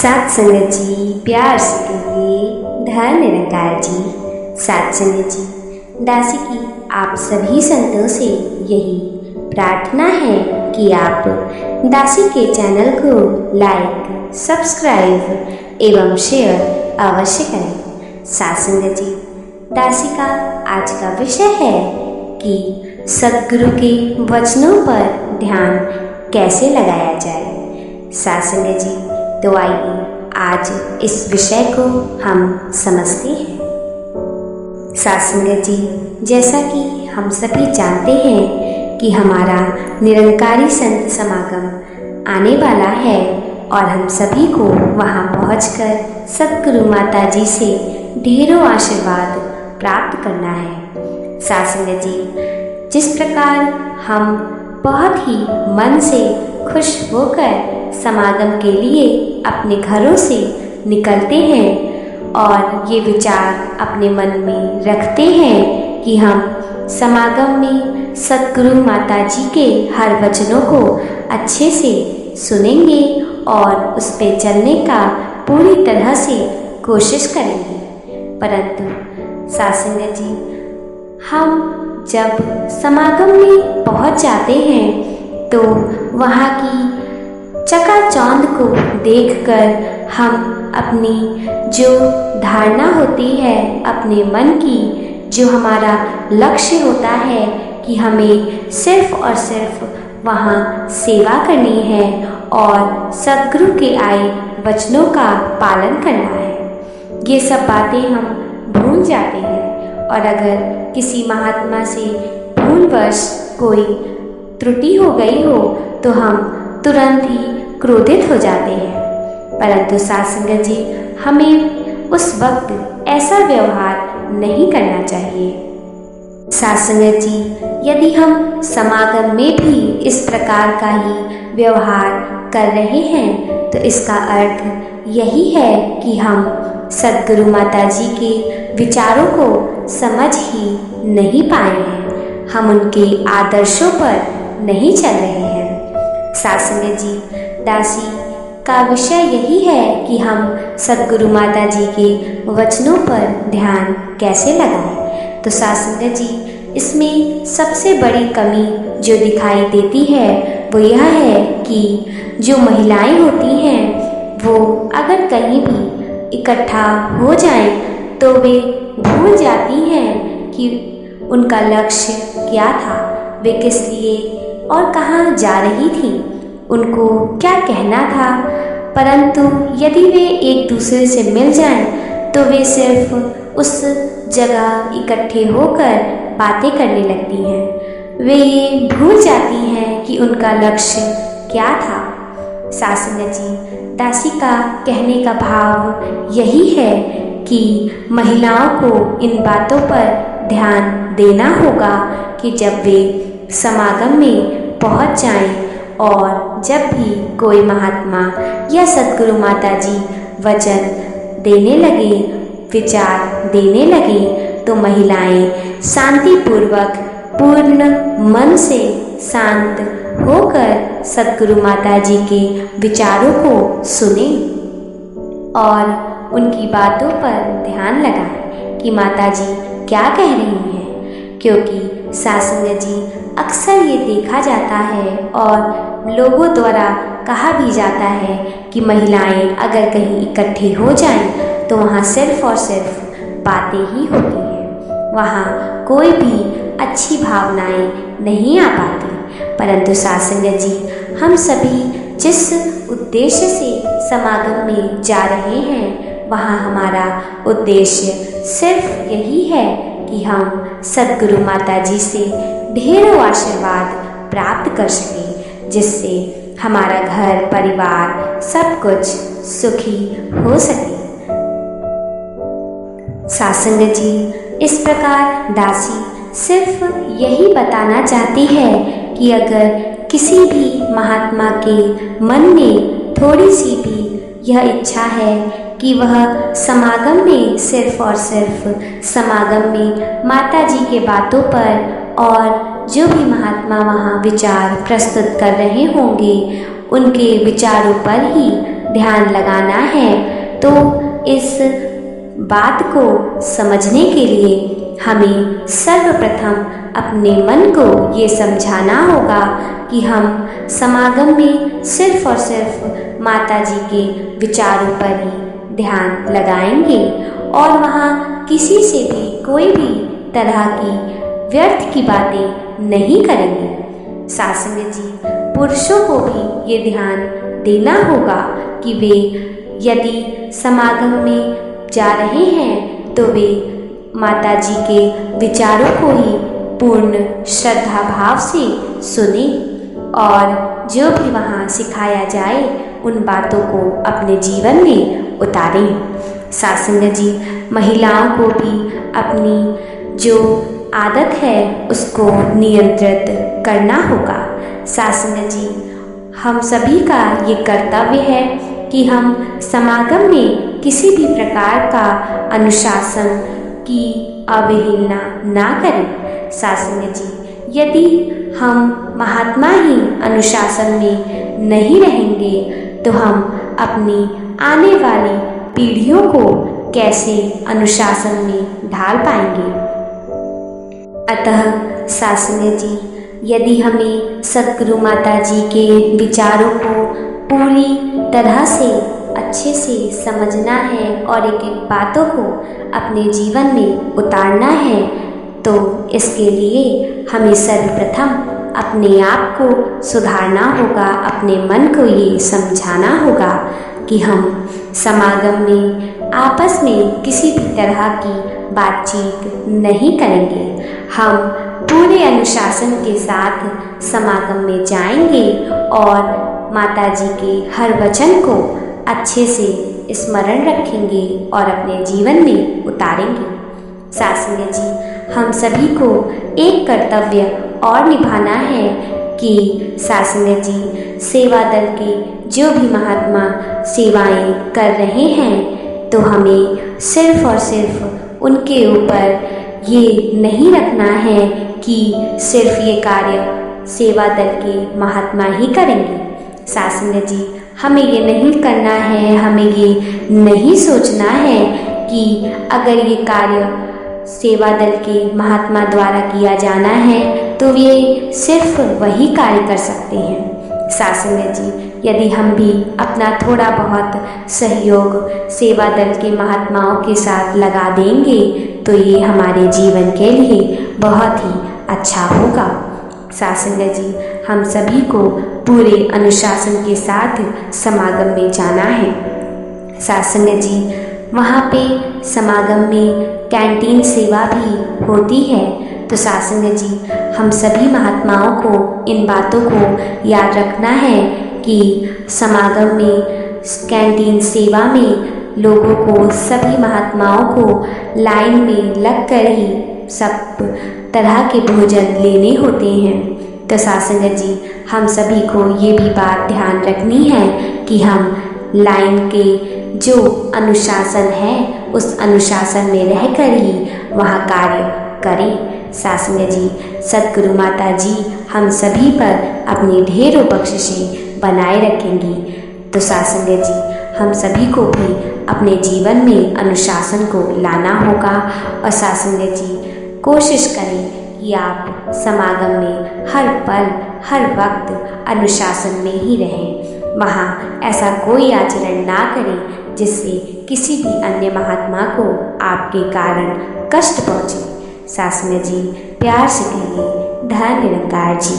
सात संगत जी, प्यार से कहिए धन निरंकार जी। सात संगत जी, दासी की आप सभी संतों से यही प्रार्थना है कि आप दासी के चैनल को लाइक, सब्सक्राइब एवं शेयर अवश्य करें। सात संगत जी, दासी का आज का विषय है कि सद्गुरु के वचनों पर ध्यान कैसे लगाया जाए। सात संगत जी, तो आइए आज इस विषय को हम समझते हैं। सात संगत जी, जैसा कि हम सभी जानते हैं कि हमारा निरंकारी संत समागम आने वाला है और हम सभी को वहां पहुंचकर सद्गुरु माता जी से ढेरों आशीर्वाद प्राप्त करना है। सात संगत जी, जिस प्रकार हम बहुत ही मन से खुश होकर समागम के लिए अपने घरों से निकलते हैं और ये विचार अपने मन में रखते हैं कि हम समागम में सद्गुरु माता जी के हर वचनों को अच्छे से सुनेंगे और उस पे चलने का पूरी तरह से कोशिश करेंगे। परंतु सात संगत जी, हम जब समागम में पहुंच जाते हैं तो वहाँ की चकाचौंध को देखकर हम अपनी जो धारणा होती है, अपने मन की जो हमारा लक्ष्य होता है कि हमें सिर्फ और सिर्फ वहाँ सेवा करनी है और सद्गुरु के आए वचनों का पालन करना है, ये सब बातें हम भूल जाते हैं। और अगर किसी महात्मा से भूलवश कोई त्रुटि हो गई हो तो हम तुरंत ही क्रोधित हो जाते हैं। परंतु सात संगत जी, हमें उस वक्त ऐसा व्यवहार नहीं करना चाहिए। सात संगत जी, यदि हम समागम में भी इस प्रकार का ही व्यवहार कर रहे हैं तो इसका अर्थ यही है कि हम सद्गुरु माता जी के विचारों को समझ ही नहीं पाए हैं, हम उनके आदर्शों पर नहीं चल रहे हैं। सात संगत जी, दासी का विषय यही है कि हम सद्गुरु माता जी के वचनों पर ध्यान कैसे लगाएं। तो सात संगत जी, इसमें सबसे बड़ी कमी जो दिखाई देती है वो यह है कि जो महिलाएं होती हैं वो अगर कहीं भी इकट्ठा हो जाएं तो वे भूल जाती हैं कि उनका लक्ष्य क्या था, वे किस लिए और कहाँ जा रही थी, उनको क्या कहना था। परंतु यदि वे एक दूसरे से मिल जाएं तो वे सिर्फ उस जगह इकट्ठे होकर बातें करने लगती हैं, वे ये भूल जाती हैं कि उनका लक्ष्य क्या था। सात संगत जी, दासी का कहने का भाव यही है कि महिलाओं को इन बातों पर ध्यान देना होगा कि जब वे समागम में पहुंच जाएं और जब भी कोई महात्मा या सद्गुरु माता जी वचन देने लगे, विचार देने लगे, तो महिलाएं शांतिपूर्वक पूर्ण मन से शांत होकर सद्गुरु माता जी के विचारों को सुने और उनकी बातों पर ध्यान लगाएं कि माता जी क्या कह रही हैं। क्योंकि सात संगत जी, अक्सर ये देखा जाता है और लोगों द्वारा कहा भी जाता है कि महिलाएं अगर कहीं इकट्ठे हो जाएं तो वहाँ सिर्फ और सिर्फ बातें ही होती हैं, वहाँ कोई भी अच्छी भावनाएं नहीं आ पाती। परंतु सात संगत जी, हम सभी जिस उद्देश्य से समागम में जा रहे हैं वहाँ हमारा उद्देश्य सिर्फ यही है कि हम सद्गुरु माता जी से ढेरों आशीर्वाद प्राप्त कर सकें, जिससे हमारा घर परिवार सब कुछ सुखी हो सके। सात संगत जी, इस प्रकार दासी सिर्फ यही बताना चाहती है कि अगर किसी भी महात्मा के मन में थोड़ी सी भी यह इच्छा है कि वह समागम में सिर्फ और सिर्फ समागम में माता जी के बातों पर और जो भी महात्मा वहाँ विचार प्रस्तुत कर रहे होंगे उनके विचारों पर ही ध्यान लगाना है तो इस बात को समझने के लिए हमें सर्वप्रथम अपने मन को ये समझाना होगा कि हम समागम में सिर्फ और सिर्फ माता जी के विचारों पर ही ध्यान लगाएंगे और वहाँ किसी से भी कोई भी तरह की व्यर्थ की बातें नहीं करेंगे। सासंग जी, पुरुषों को भी ये ध्यान देना होगा कि वे यदि समागम में जा रहे हैं तो वे माता जी के विचारों को ही पूर्ण श्रद्धा भाव से सुने और जो भी वहाँ सिखाया जाए उन बातों को अपने जीवन में उतारें। सासंग जी, महिलाओं को भी अपनी जो आदत है उसको नियंत्रित करना होगा। सासंग जी, हम सभी का ये कर्तव्य है कि हम समागम में किसी भी प्रकार का अनुशासन की अवहेलना ना करें। सासंग जी, यदि हम महात्मा ही अनुशासन में नहीं रहेंगे तो हम अपनी आने वाली पीढ़ियों को कैसे अनुशासन में ढाल पाएंगे। अतः सासंग जी, यदि हमें सद्गुरु माता जी के विचारों को पूरी तरह से अच्छे से समझना है और एक एक बातों को अपने जीवन में उतारना है तो इसके लिए हमें सर्वप्रथम अपने आप को सुधारना होगा, अपने मन को ये समझाना होगा कि हम समागम में आपस में किसी भी तरह की बातचीत नहीं करेंगे। हम पूरे अनुशासन के साथ समागम में जाएंगे और माता जी के हर वचन को अच्छे से स्मरण रखेंगे और अपने जीवन में उतारेंगे। सासंग जी, हम सभी को एक कर्तव्य और निभाना है कि सासंग जी, सेवा दल के जो भी महात्मा सेवाएं कर रहे हैं तो हमें सिर्फ और सिर्फ उनके ऊपर ये नहीं रखना है कि सिर्फ ये कार्य सेवा दल के महात्मा ही करेंगे। सासंग जी, हमें ये नहीं करना है, हमें ये नहीं सोचना है कि अगर ये कार्य सेवा दल के महात्मा द्वारा किया जाना है तो ये सिर्फ वही कार्य कर सकते हैं। सासंग जी, यदि हम भी अपना थोड़ा बहुत सहयोग सेवा दल के महात्माओं के साथ लगा देंगे तो ये हमारे जीवन के लिए बहुत ही अच्छा होगा। सासंग जी, हम सभी को पूरे अनुशासन के साथ समागम में जाना है। सासंग जी, वहाँ पे समागम में कैंटीन सेवा भी होती है तो सासंग जी, हम सभी महात्माओं को इन बातों को याद रखना है कि समागम में कैंटीन सेवा में लोगों को, सभी महात्माओं को लाइन में लगकर ही सब तरह के भोजन लेने होते हैं। तो सासंग जी, हम सभी को ये भी बात ध्यान रखनी है कि हम लाइन के जो अनुशासन है उस अनुशासन में रहकर ही वहाँ कार्य करें। सासंग जी, सद्गुरु माता जी हम सभी पर अपनी ढेरों बख्शिशें बनाए रखेंगी। तो सासंग जी, हम सभी को भी अपने जीवन में अनुशासन को लाना होगा और सासंग जी, कोशिश करें कि आप समागम में हर पल हर वक्त अनुशासन में ही रहें। वहाँ ऐसा कोई आचरण ना करें जिससे किसी भी अन्य महात्मा को आपके कारण कष्ट पहुँचे। सासंग जी, प्यार से कहिए, धन निरंकार जी।